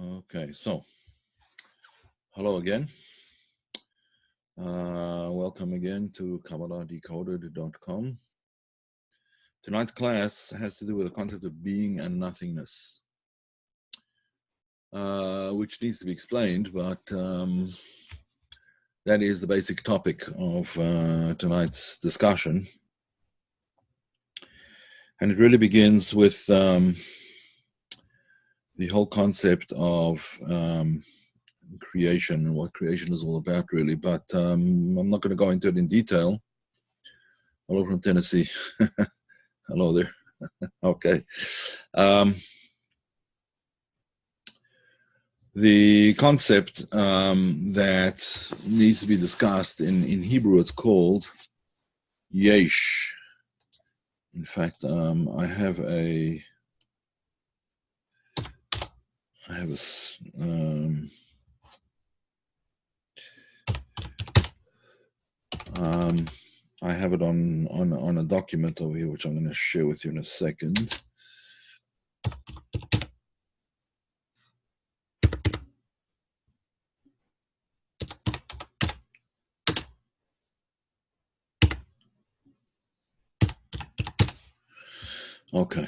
Okay, so hello again. Welcome again to KabbalahDecoded.com. Tonight's class has to do with the concept of being and nothingness, which needs to be explained, but that is the basic topic of tonight's discussion. And it really begins with the whole concept of creation and what creation is all about, really. But I'm not going to go into it in detail. Hello from Tennessee. Hello there. Okay. The concept that needs to be discussed in Hebrew, it's called yesh. In fact, I have a it on a document over here, which I'm going to share with you in a second. Okay.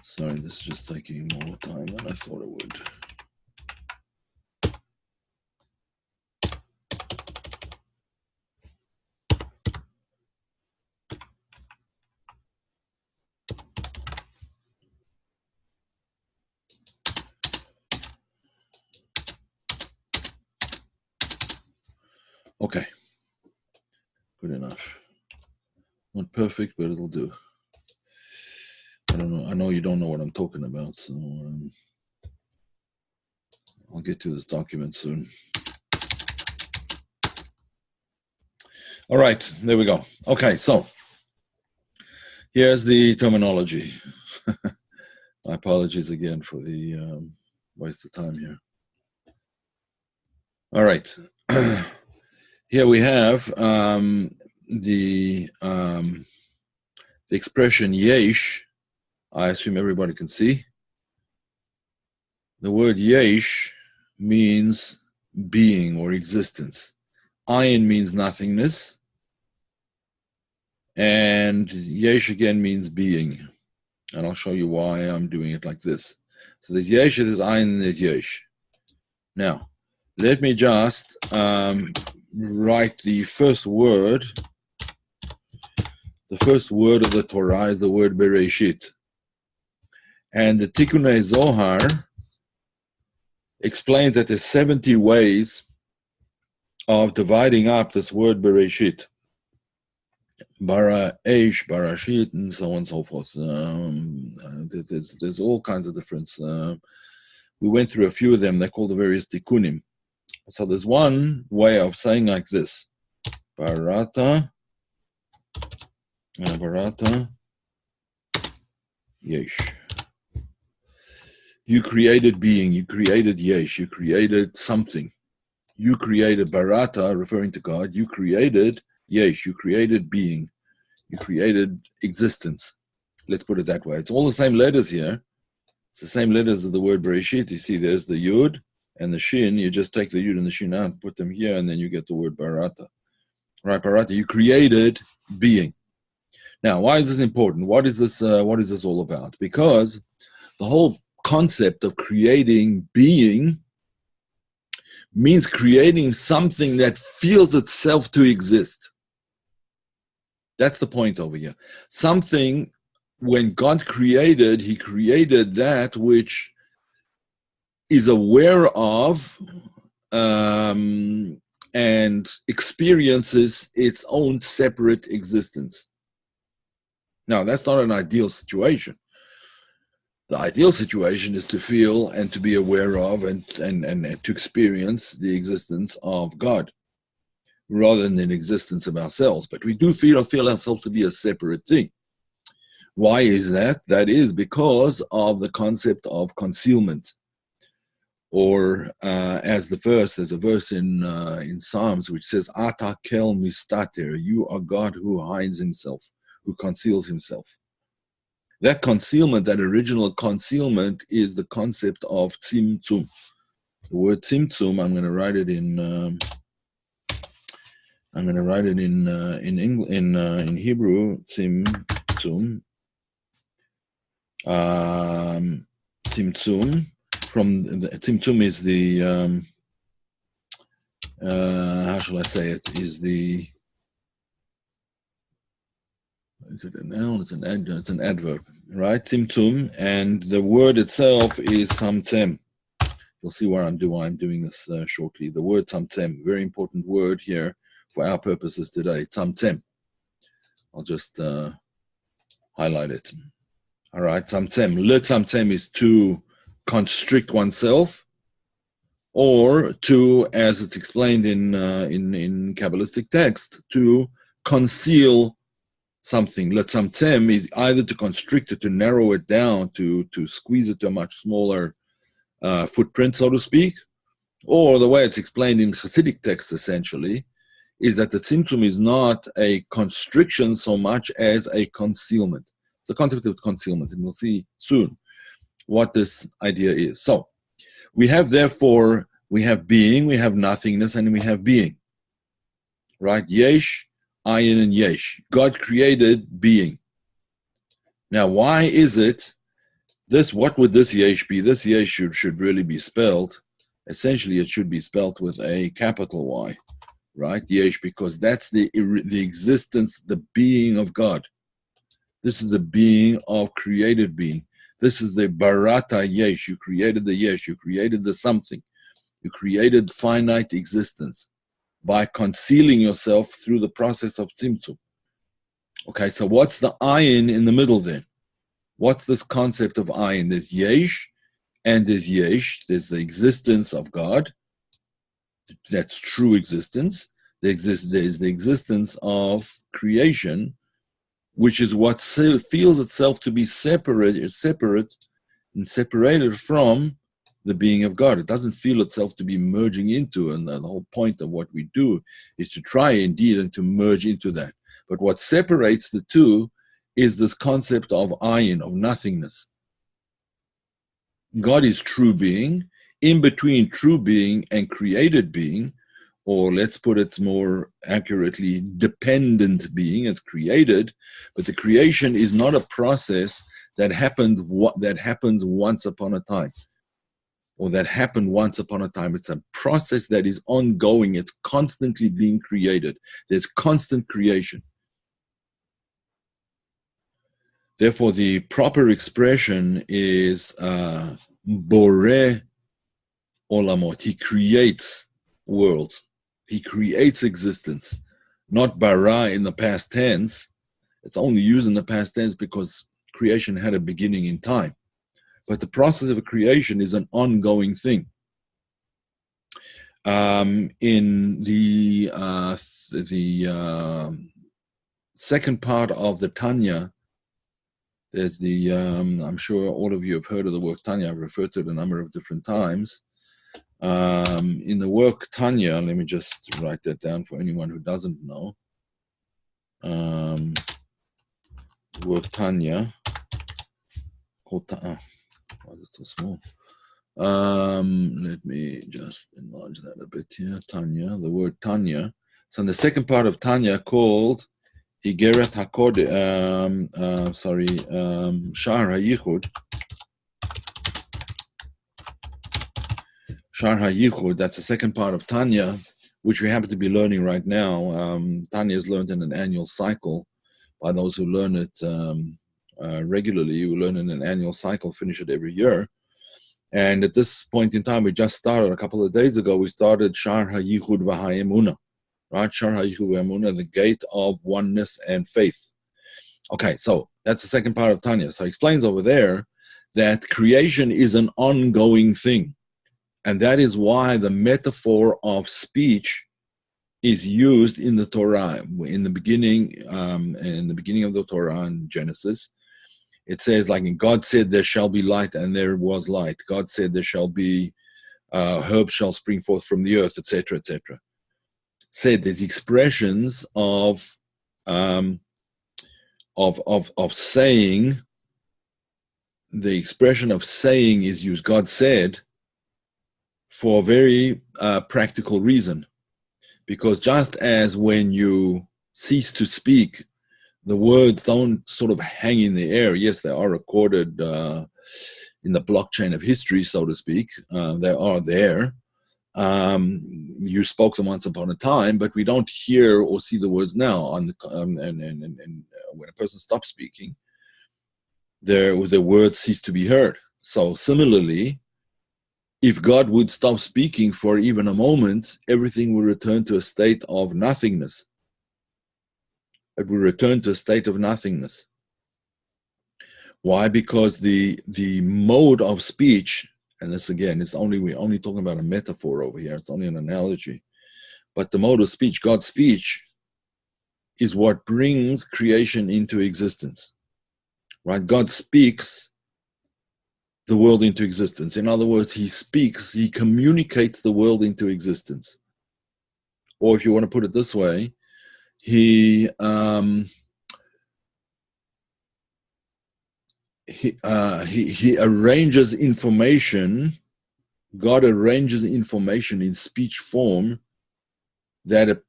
Sorry, this is just taking more time than I thought it would. Okay. Good enough. Not perfect, but it'll do. I don't know. I know you don't know what I'm talking about, so I'll get to this document soon. All right, there we go. Okay, so here's the terminology. My apologies again for the waste of time here. All right. Here we have the expression yesh. I assume everybody can see. The word yesh means being or existence. Ayin means nothingness. And yesh again means being. And I'll show you why I'm doing it like this. So there's yesh, there's ayin, and there's yesh. Now, let me just write the first word. The first word of the Torah is the word Bereshit. And the Tikkunei Zohar explains that there's 70 ways of dividing up this word Bereshit. Bara, Eish, Barashit, and so on and so forth. There's all kinds of difference. We went through a few of them. They're called the various tikkunim. So there's one way of saying like this. Barata, yesh. You created being, you created yesh, you created something. You created barata, referring to God. You created yesh, you created being. You created existence. Let's put it that way. It's all the same letters here. It's the same letters of the word Bereshit. You see there's the Yud and the Shin. You just take the Yud and the Shin out, put them here, and then you get the word Barata. Right, Barata, you created being. Now, why is this important? What is this all about? Because the whole concept of creating being means creating something that feels itself to exist. That's the point over here. Something, when God created, he created that which is aware of and experiences its own separate existence. Now, that's not an ideal situation. The ideal situation is to feel and to be aware of and to experience the existence of God, rather than the existence of ourselves. But we do feel ourselves to be a separate thing. Why is that? That is because of the concept of concealment. Or as there's a verse in Psalms which says, Ata kel mistater, you are God who hides himself, who conceals himself. That concealment, that original concealment, is the concept of tzimtzum. The word tzimtzum, I'm going to write it in Hebrew. Tzimtzum. Tzimtzum. From the tzimtzum is the how shall I say it? Is it a noun? It's an adverb, right? Tzimtzum, and the word itself is tzamtzem. You'll see why I'm doing this shortly. The word tzamtzem, very important word here for our purposes today. Tzamtzem. I'll just highlight it. All right, tzamtzem. Tzamtzem is to constrict oneself, or to, as it's explained in Kabbalistic text, to conceal something. Tzamtzem is either to constrict it, to narrow it down, to squeeze it to a much smaller footprint, so to speak, or the way it's explained in Hasidic text, essentially, is that the tzimtzum is not a constriction so much as a concealment. It's the concept of concealment, and we'll see soon what this idea is. So, we have being, we have nothingness, and we have being. Right? Yesh, ayin, and yesh. God created being. Now, why is it this? What would this yesh be? This yesh should really be spelled. Essentially, it should be spelled with a capital Y, right? Yesh, because that's the existence, the being of God. This is the being of created being. This is the barata yesh. You created the yesh. You created the something. You created finite existence by concealing yourself through the process of tzimtzum. Okay, so what's the ayin in the middle then? What's this concept of ayin? There's yesh and there's yesh. There's the existence of God. That's true existence. There's the existence of creation, which is what feels itself to be separate and separated from the being of God. It doesn't feel itself to be merging into, and the whole point of what we do is to try indeed and to merge into that. But what separates the two is this concept of ayin, of nothingness. God is true being. In between true being and created being, or let's put it more accurately, dependent being. It's created, but the creation is not a process that happens once upon a time, or that happened once upon a time. It's a process that is ongoing. It's constantly being created. There's constant creation. Therefore, the proper expression is Boreh Olamot. He creates worlds. He creates existence, not bara in the past tense. It's only used in the past tense because creation had a beginning in time. But the process of creation is an ongoing thing. In the second part of the Tanya, there's the, I'm sure all of you have heard of the work Tanya. I've referred to it a number of different times. In the work Tanya, let me just write that down for anyone who doesn't know. Work Tanya, called why is it so small? Let me just enlarge that a bit here. Tanya, the word Tanya. So in the second part of Tanya, called Igeret HaKod, Shar HaYichud. Shar HaYichud, that's the second part of Tanya, which we happen to be learning right now. Tanya is learned in an annual cycle by those who learn it regularly. You learn in an annual cycle, finish it every year. And at this point in time, we just started, a couple of days ago, we started Shar HaYichud v'ha'emunah, right? Shar HaYichud v'ha'emunah, the gate of oneness and faith. Okay, so that's the second part of Tanya. So it explains over there that creation is an ongoing thing. And that is why the metaphor of speech is used in the Torah. In the beginning of the Torah in Genesis, it says, like, God said, there shall be light, and there was light. God said, there shall be herbs shall spring forth from the earth, etc., etc. Said there's expressions of saying the expression of saying is used, God said, for a very practical reason. Because just as when you cease to speak, the words don't sort of hang in the air. Yes, they are recorded in the blockchain of history, so to speak. They are there. You spoke them once upon a time, but we don't hear or see the words now. And when a person stops speaking, the words cease to be heard. So similarly, if God would stop speaking for even a moment, everything will return to a state of nothingness. It will return to a state of nothingness. Why? Because the mode of speech, and this again, we're only talking about a metaphor over here. It's only an analogy. But the mode of speech, God's speech, is what brings creation into existence. Right? God speaks the world into existence. In other words, he speaks, he communicates the world into existence. Or if you want to put it this way, he arranges information. God arranges information in speech form that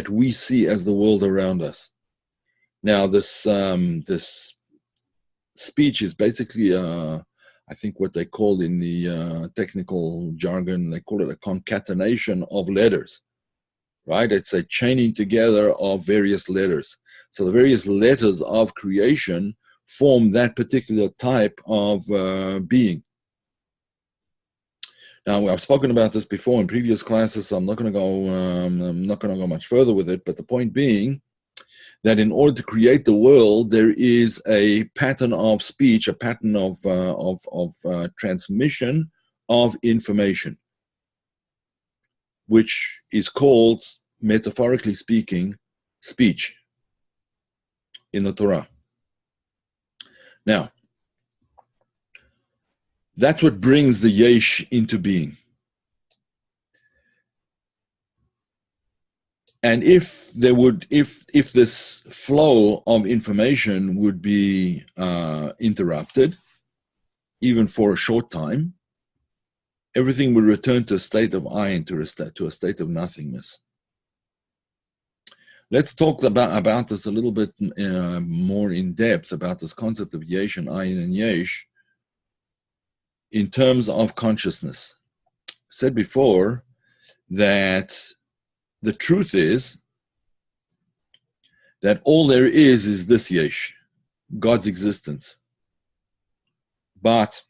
we see as the world around us. Now, this speech is basically, I think what they call in the technical jargon, they call it a concatenation of letters, right? It's a chaining together of various letters. So the various letters of creation form that particular type of being. Now, I've spoken about this before in previous classes, so I'm not going to go much further with it, but the point being that in order to create the world, there is a pattern of speech, a pattern of transmission of information, which is called, metaphorically speaking, speech in the Torah. Now, that's what brings the yesh into being. And if this flow of information would be interrupted, even for a short time, everything would return to a state of ayin, to a state of nothingness. Let's talk about this a little bit more in depth, about this concept of yesh and ayin and yesh in terms of consciousness. I said before that the truth is that all there is this yesh, God's existence. But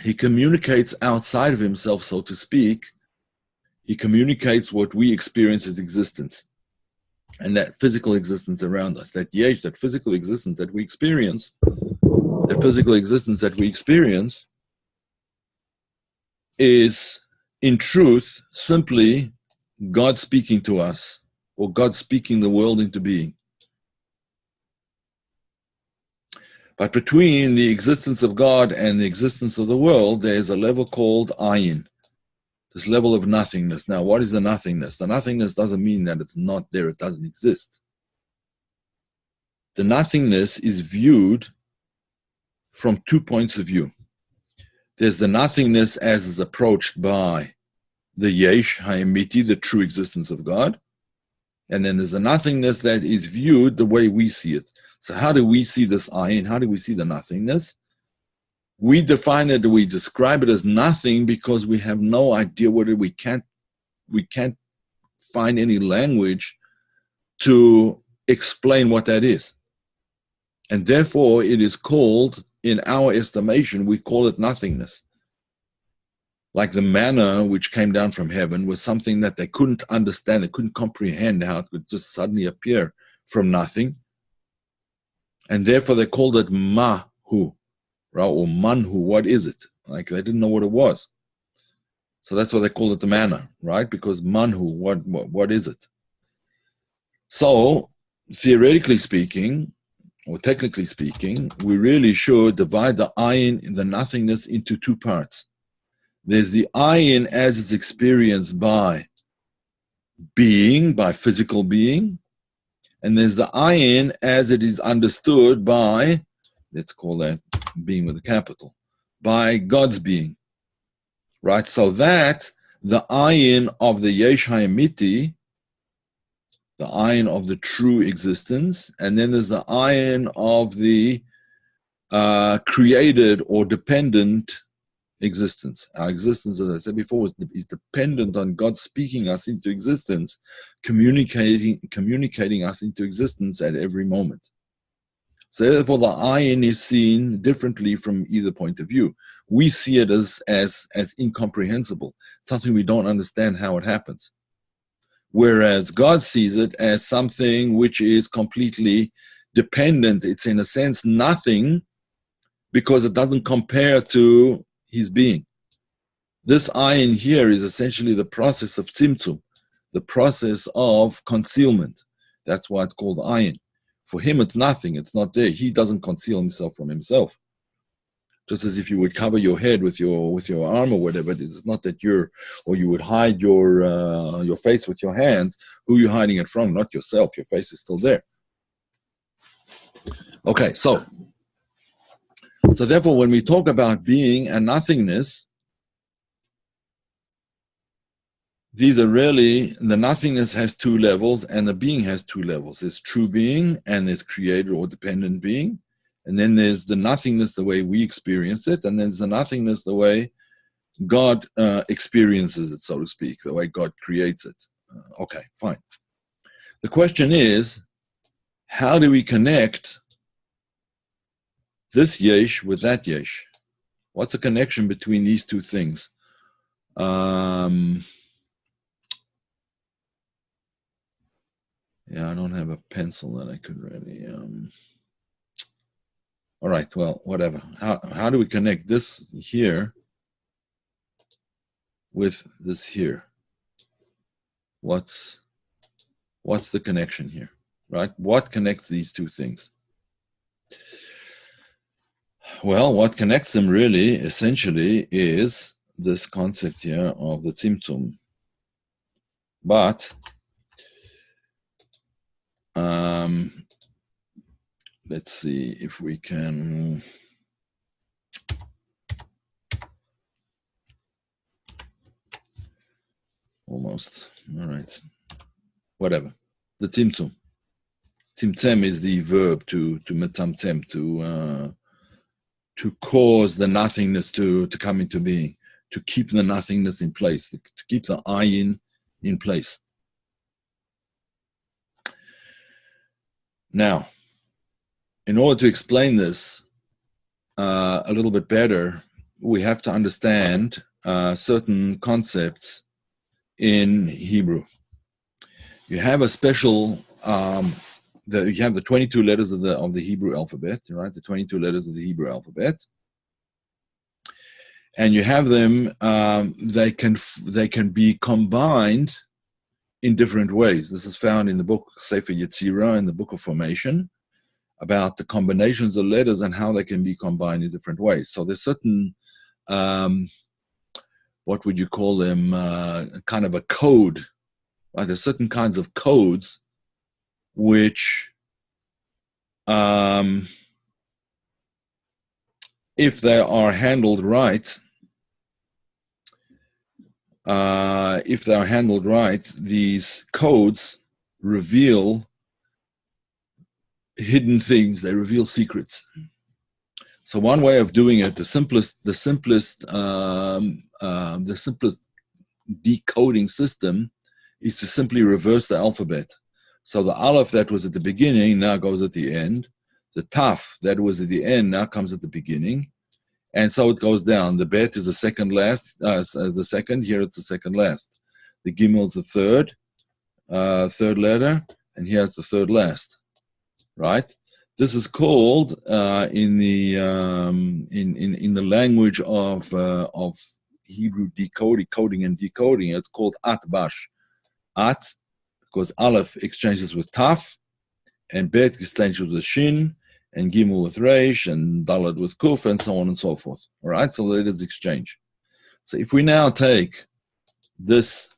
he communicates outside of himself, so to speak. He communicates what we experience as existence. And that physical existence around us, that yesh, that physical existence that we experience, is in truth simply God speaking to us, or God speaking the world into being. But between the existence of God and the existence of the world, there is a level called ayin, this level of nothingness. Now, what is the nothingness? The nothingness doesn't mean that it's not there, it doesn't exist. The nothingness is viewed from 2 points of view. There's the nothingness as is approached by the yesh ha'emiti, the true existence of God. And then there's the nothingness that is viewed the way we see it. So how do we see this ayin? How do we see the nothingness? We define it, we describe it as nothing because we have no idea what it, we can't find any language to explain what that is. And therefore it is called, in our estimation, we call it nothingness. Like the manna which came down from heaven was something that they couldn't understand, they couldn't comprehend how it could just suddenly appear from nothing. And therefore they called it mahu, right? Or manhu, what is it? Like they didn't know what it was. So that's why they called it the manna, right? Because manhu, what is it? So theoretically speaking, or technically speaking, we really should divide the ayin, the nothingness, into 2 parts. There's the ayin as it's experienced by being, by physical being, and there's the ayin as it is understood by let's call that being with a capital, by God's being, right? So that the ayin of the Yesh Hayamiti, the ayin of the true existence, and then there's the ayin of the created or dependent existence. Our existence, as I said before, is dependent on God speaking us into existence, communicating us into existence at every moment. So therefore, the ayin is seen differently from either point of view. We see it as incomprehensible, something we don't understand how it happens. Whereas God sees it as something which is completely dependent. It's in a sense nothing, because it doesn't compare to his being. This ayin here is essentially the process of tzimtzum, the process of concealment. That's why it's called ayin. For him, it's nothing. It's not there. He doesn't conceal himself from himself. Just as if you would cover your head with your arm or whatever, it's not that you would hide your face with your hands. Who are you hiding it from? Not yourself. Your face is still there. Okay, so therefore, when we talk about being and nothingness, these are really, the nothingness has two levels and the being has two levels. There's true being and there's created or dependent being. And then there's the nothingness the way we experience it. And then there's the nothingness the way God experiences it, so to speak, the way God creates it. Okay, fine. The question is, how do we connect this yesh with that yesh? What's the connection between these two things? Yeah, I don't have a pencil that I could really. All right, well, whatever. How do we connect this here with this here? What's the connection here, right? What connects these two things? Well, what connects them really, essentially, is this concept here of the tzimtzum. But let's see if we can. Almost. All right. Whatever. The tzimtzum. Tzimtzem is the verb to metzamtzem, to cause the nothingness to come into being, to keep the nothingness in place, to keep the ayin in place. Now, in order to explain this a little bit better, we have to understand certain concepts in Hebrew. You have a special, you have the 22 letters of the Hebrew alphabet, right? The 22 letters of the Hebrew alphabet, and you have them. They can be combined in different ways. This is found in the book Sefer Yetzirah, in the book of Formation, about the combinations of letters and how they can be combined in different ways. So there's certain, what would you call them, kind of a code, right? There's certain kinds of codes which, if they are handled right, these codes reveal hidden things. They reveal secrets. So one way of doing it, the simplest decoding system, is to simply reverse the alphabet. So the aleph that was at the beginning now goes at the end. The taf that was at the end now comes at the beginning. And so it goes down. The bet is the second last, the second, here it's the second last. The gimel is the third letter, and here it's the third last, right? This is called in the language of Hebrew coding and decoding. It's called atbash. At, because aleph exchanges with taf, and bet exchanges with shin, and gimel with reish, and dalad with kuf, and so on and so forth. All right, so let us exchange. So if we now take this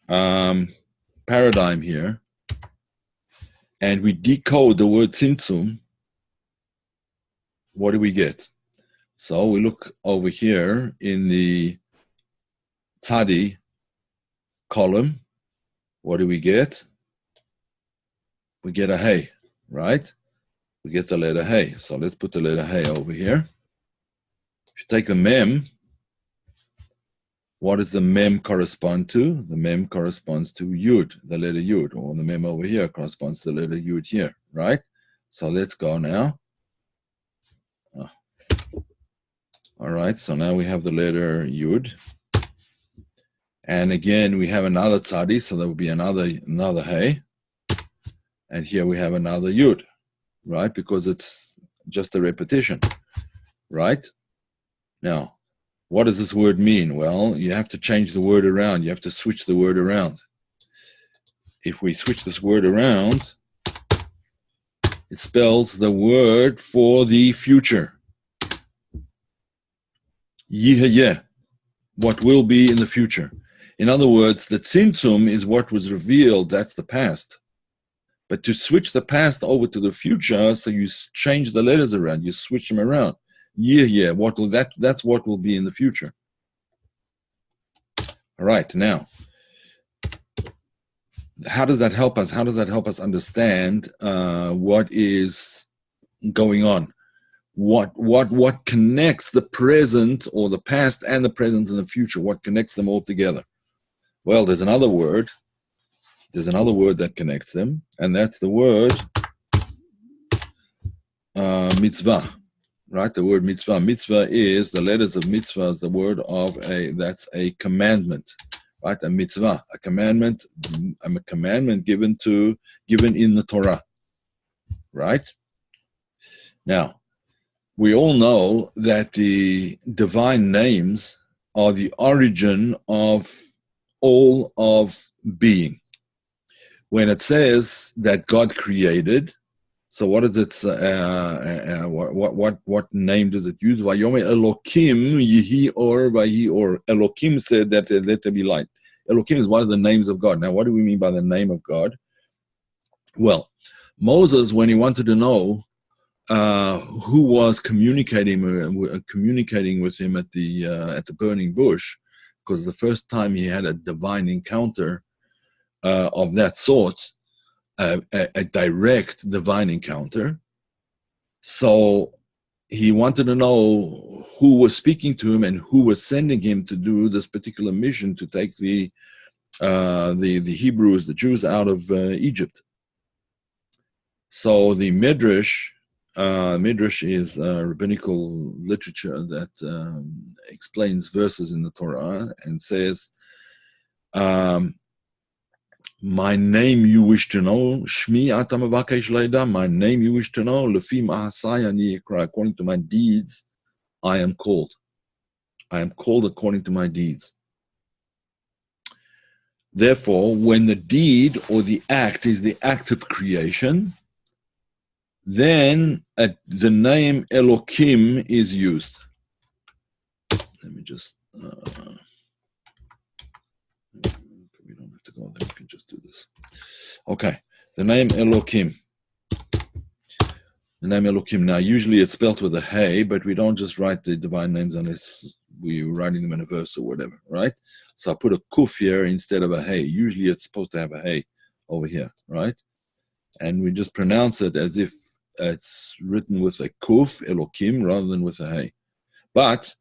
paradigm here, and we decode the word tzimtzum, what do we get? So we look over here in the Tzadi column. What do we get? We get a Hey, right? We get the letter Hey. So let's put the letter Hey over here. If you take the Mem, what does the Mem correspond to? The Mem corresponds to Yud, the letter Yud, or the Mem over here corresponds to the letter Yud here, right? So let's go now. All right, so now we have the letter Yud. And again, we have another Tzadi, so there will be another Hey. And here we have another Yud, right? Because it's just a repetition, right? Now, what does this word mean? Well, you have to change the word around. You have to switch the word around. If we switch this word around, it spells the word for the future. Yihayeh, what will be in the future. In other words, the tzimtzum is what was revealed, that's the past. But to switch the past over to the future, so you change the letters around, you switch them around. Yihayeh, that's what will be in the future. All right, now, how does that help us? How does that help us understand what is going on? What connects the present or the past and the present and the future? What connects them all together? Well, there's another word. There's another word that connects them, and that's the word mitzvah. Right? The word mitzvah. Mitzvah is, the letters of mitzvah is the word of that's a commandment. Right? A mitzvah, a commandment given in the Torah. Right? Now, we all know that the divine names are the origin of all of being. When it says that God created, so what is it? What name does it use? Vayome Elokim Yehi Or Vayi Or. Elokim said that let there be light. Elokim is one of the names of God. Now, what do we mean by the name of God? Well, Moses, when he wanted to know who was communicating with him at the burning bush, because the first time he had a divine encounter of that sort, a direct divine encounter. So he wanted to know who was speaking to him and who was sending him to do this particular mission to take the Hebrews, the Jews, out of Egypt. So the Midrash is rabbinical literature that explains verses in the Torah and says, my name you wish to know, Shmi atam avakesh leida, my name you wish to know, Lefi ma'asai ani yikra, according to my deeds, I am called. I am called according to my deeds. Therefore, when the deed or the act is the act of creation, then the name Elokim is used. Let me just... we don't have to go there, we can just do this. Okay, the name Elokim. The name Elokim. Now, usually it's spelled with a hey, but we don't just write the divine names unless we're writing them in a verse or whatever, right? So I put a kuf here instead of a hey. Usually it's supposed to have a hey over here, right? And we just pronounce it as if it's written with a kuf, Elokim, rather than with a hey. But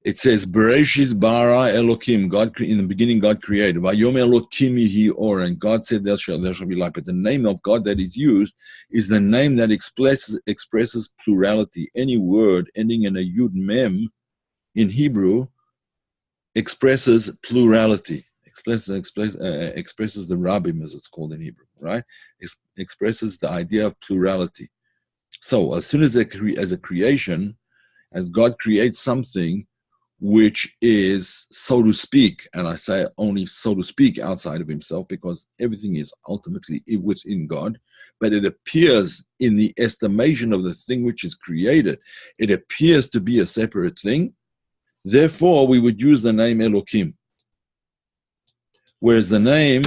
it says, Bereshis bara Elokim, God, in the beginning God created. Vayom Elokim yihi or, and God said there shall be light. But the name of God that is used is the name that expresses plurality. Any word ending in a yud mem in Hebrew expresses plurality, expresses the rabbim, as it's called in Hebrew, right? Expresses the idea of plurality. So as soon as a creation, as God creates something which is, so to speak, and I say only so to speak, outside of himself, because everything is ultimately within God, but it appears in the estimation of the thing which is created, it appears to be a separate thing. Therefore, we would use the name Elokim. Whereas the name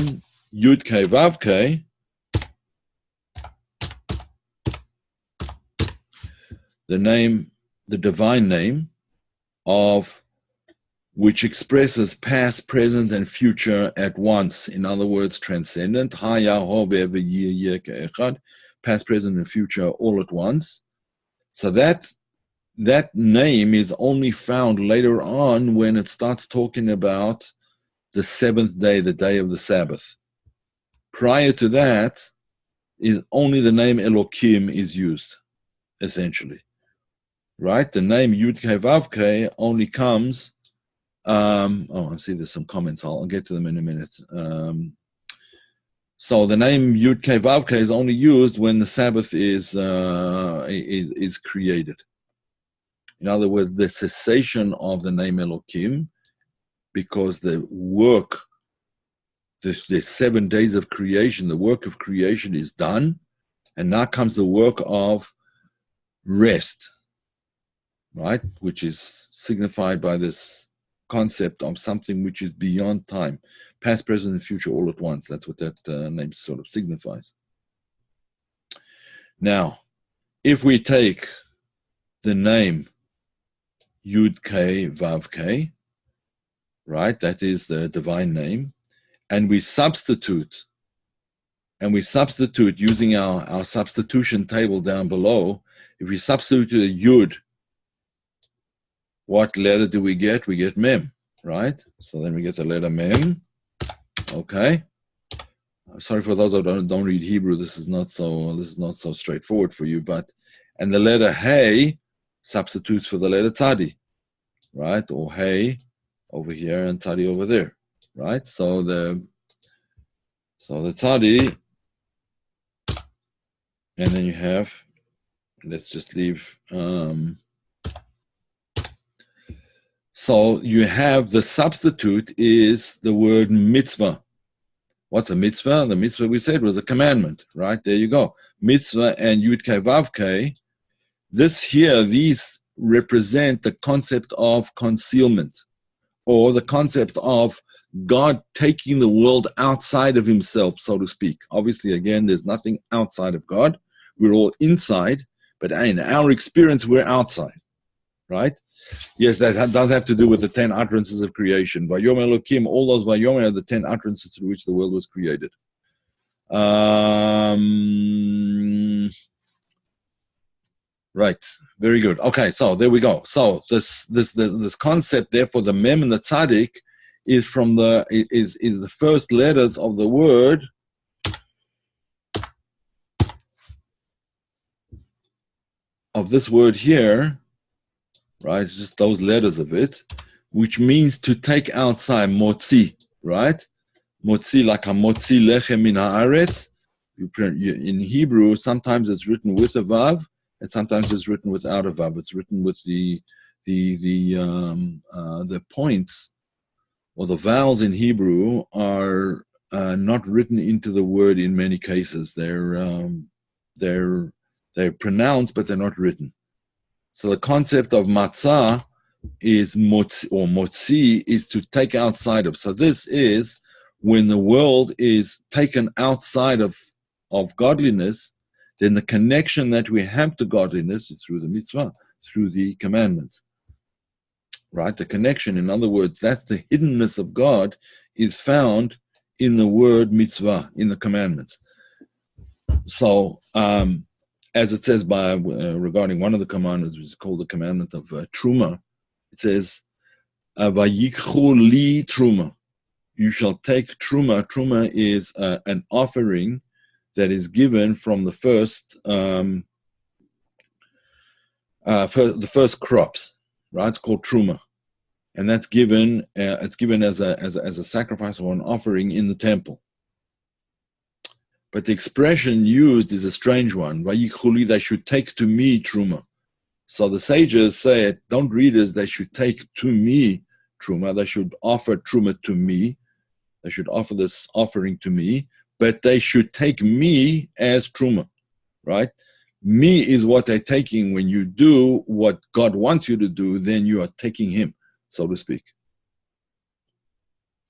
Yud-Kei Vav-Kei, the name, the divine name of which expresses past, present, and future at once. In other words, transcendent, past, present, and future all at once. So that name is only found later on when it starts talking about the seventh day, the day of the Sabbath. Prior to that, only the name Elokim is used, essentially. Right? The name Yud-Kei Vav-Kei only comes... I see there's some comments. I'll get to them in a minute. So the name Yud-Kei Vav-Kei is only used when the Sabbath is created. In other words, the cessation of the name Elokim, because the work, the 7 days of creation, the work of creation is done, and now comes the work of rest, right? Which is signified by this concept of something which is beyond time, past, present, and future all at once. That's what that name sort of signifies. Now, if we take the name Yud-Kei Vav-Kei, right, that is the divine name, and we substitute using our substitution table down below. If we substitute a Yud, what letter do we get? We get Mem, right? So then we get the letter Mem. Okay. I'm sorry for those who don't read Hebrew. This is not so straightforward for you. And the letter Hey substitutes for the letter Tzadi, right? Or Hey over here and Tzadi over there, right? So the Tzadi, and then you have. Let's just leave. So you have the substitute is the word mitzvah. What's a mitzvah? The mitzvah we said was a commandment, right? There you go. Mitzvah and Yud-Kei Vav-Kei. These represent the concept of concealment, or the concept of God taking the world outside of himself, so to speak. Obviously, again, there's nothing outside of God. We're all inside, but in our experience, we're outside, right? Yes, that does have to do with the 10 utterances of creation. Vayom Elokim, all those Vayom are the 10 utterances through which the world was created. Right, very good. Okay, so there we go. So this concept, therefore, the Mem and the Tzaddik is from is the first letters of the word of this word here. Right, just those letters of it, which means to take outside, motzi, right? Motzi, like a motzi lechem min haaretz. In Hebrew, sometimes it's written with a vav, and sometimes it's written without a vav. It's written with the points, or the vowels in Hebrew are not written into the word in many cases. They're pronounced, but they're not written. So the concept of matzah is motzi is to take outside of. So this is when the world is taken outside of godliness, then the connection that we have to godliness is through the mitzvah, through the commandments. Right? The connection, in other words, that's the hiddenness of God, is found in the word mitzvah, in the commandments. So, as it says regarding one of the commandments, which is called the commandment of Truma, it says, "Vayikchu li Truma." You shall take Truma. Truma is an offering that is given from the first crops, right? It's called Truma, and that's given. It's given as a sacrifice or an offering in the temple. But the expression used is a strange one. Vayichuli, they should take to me Truma. So the sages say, don't read as they should take to me Truma. They should offer Truma to me. They should offer this offering to me, but they should take me as Truma, right? Me is what they're taking. When you do what God wants you to do, then you are taking him, so to speak.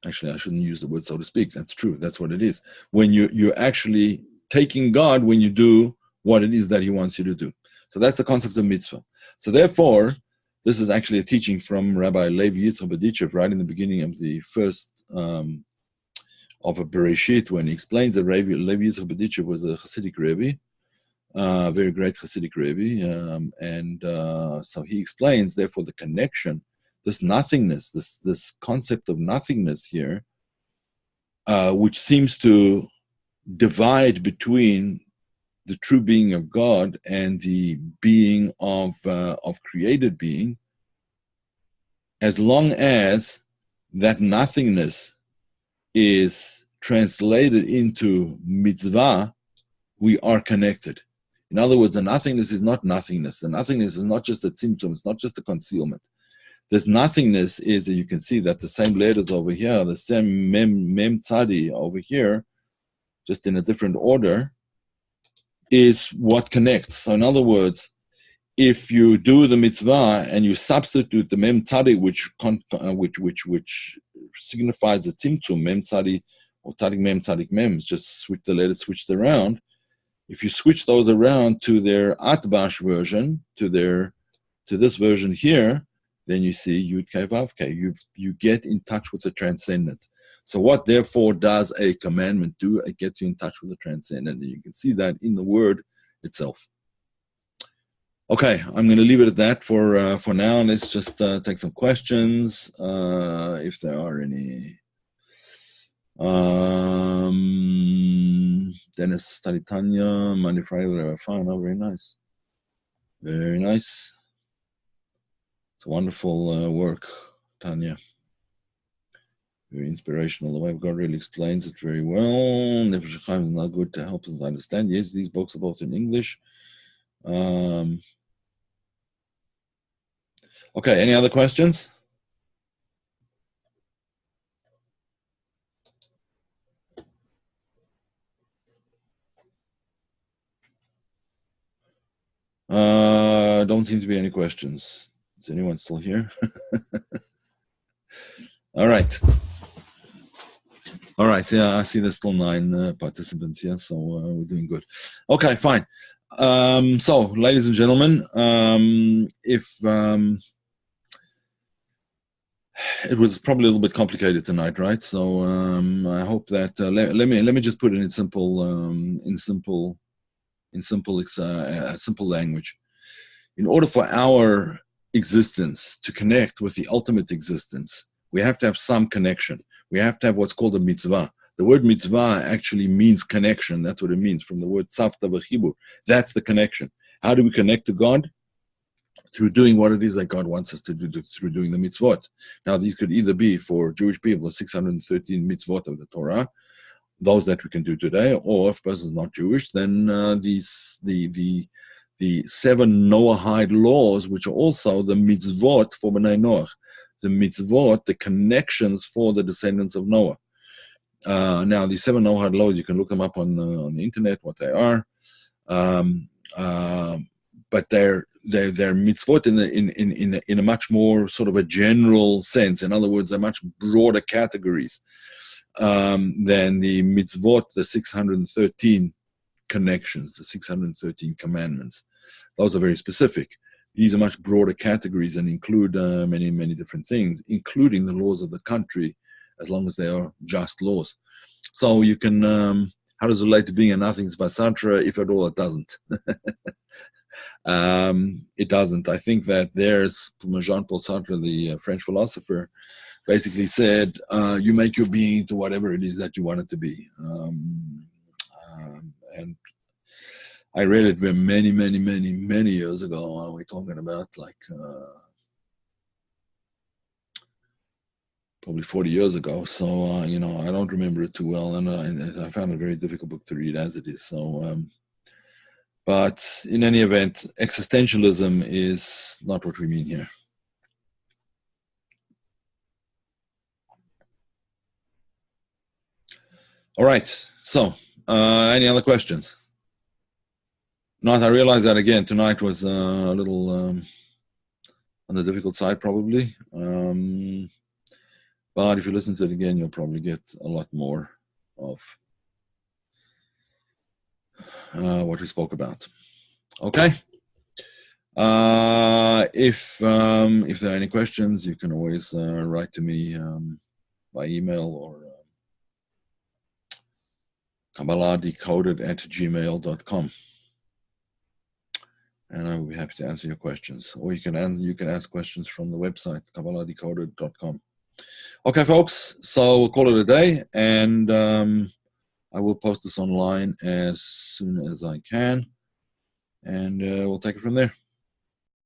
Actually, I shouldn't use the word so to speak. That's true. That's what it is. When you're actually taking God when you do what it is that he wants you to do. So that's the concept of mitzvah. So therefore, this is actually a teaching from Rabbi Levi Yitzchak Berditchev right in the beginning of the first of a Bereshit, when he explains that Levi Yitzchak Berditchev was a Hasidic Rebbe, very great Hasidic Rebbe, so he explains, therefore, the connection, this nothingness, this concept of nothingness here, which seems to divide between the true being of God and the being of created being, as long as that nothingness is translated into mitzvah, we are connected. In other words, the nothingness is not nothingness. The nothingness is not just a symptom, it's not just a concealment. This nothingness is, you can see that the same letters over here, the same mem tzadi over here, just in a different order, is what connects. So in other words, if you do the mitzvah and you substitute the mem tzadi, which signifies the tzimtzum, mem tzadi or tzadik mem, just switch the letters switched around. If you switch those around to their Atbash version, to this version here, then you see Yud Kei Vav Kei. You get in touch with the transcendent. So what therefore does a commandment do? It gets you in touch with the transcendent, and you can see that in the word itself. Okay, I'm going to leave it at that for now. Let's just take some questions, if there are any. Dennis studied Tanya, Monday, Friday, fine. Oh, very nice. Very nice. It's a wonderful work, Tanya. Very inspirational. The way God really explains it very well. Nefesh Chaim is not good to help us understand. Yes, these books are both in English. Okay, any other questions? Don't seem to be any questions. Is anyone still here? All right. All right. Yeah, I see there's still 9 participants here, so we're doing good. Okay, fine. So, ladies and gentlemen, it was probably a little bit complicated tonight, right? So I hope that let me just put it in simple language. In order for our existence to connect with the ultimate existence, we have to have some connection. We have to have what's called a mitzvah. The word mitzvah actually means connection. That's what it means, from the word tzavta v'chibur. That's the connection. How do we connect to God? Through doing what it is that God wants us to do, through doing the mitzvot. Now, these could either be, for Jewish people, the 613 mitzvot of the Torah, those that we can do today, or if a person is not Jewish, then the 7 Noahide laws, which are also the mitzvot for Bnei Noach. The mitzvot, the connections for the descendants of Noah. Now, the 7 Noahide laws, you can look them up on the internet, what they are. But they're mitzvot in a much more sort of a general sense. In other words, they're much broader categories than the mitzvot, the 613 connections, the 613 commandments. Those are very specific. These are much broader categories and include many, many different things, including the laws of the country, as long as they are just laws. So you can, how does it relate to being a Nothingness by Sartre? If at all, it doesn't. It doesn't. I think that there's Jean-Paul Sartre, the French philosopher, basically said, you make your being to whatever it is that you want it to be. And I read it many, many, many, many years ago. We're talking about like probably 40 years ago. So, I don't remember it too well. And I found it a very difficult book to read as it is. So, but in any event, existentialism is not what we mean here. All right. So, any other questions? Not, I realize that again, tonight was a little on the difficult side, probably. But if you listen to it again, you'll probably get a lot more of what we spoke about. Okay. If there are any questions, you can always write to me by email or KabbalahDecoded@gmail.com, and I will be happy to answer your questions. Or you can ask questions from the website KabbalahDecoded.com. Okay, folks. So we'll call it a day, and I will post this online as soon as I can, and we'll take it from there.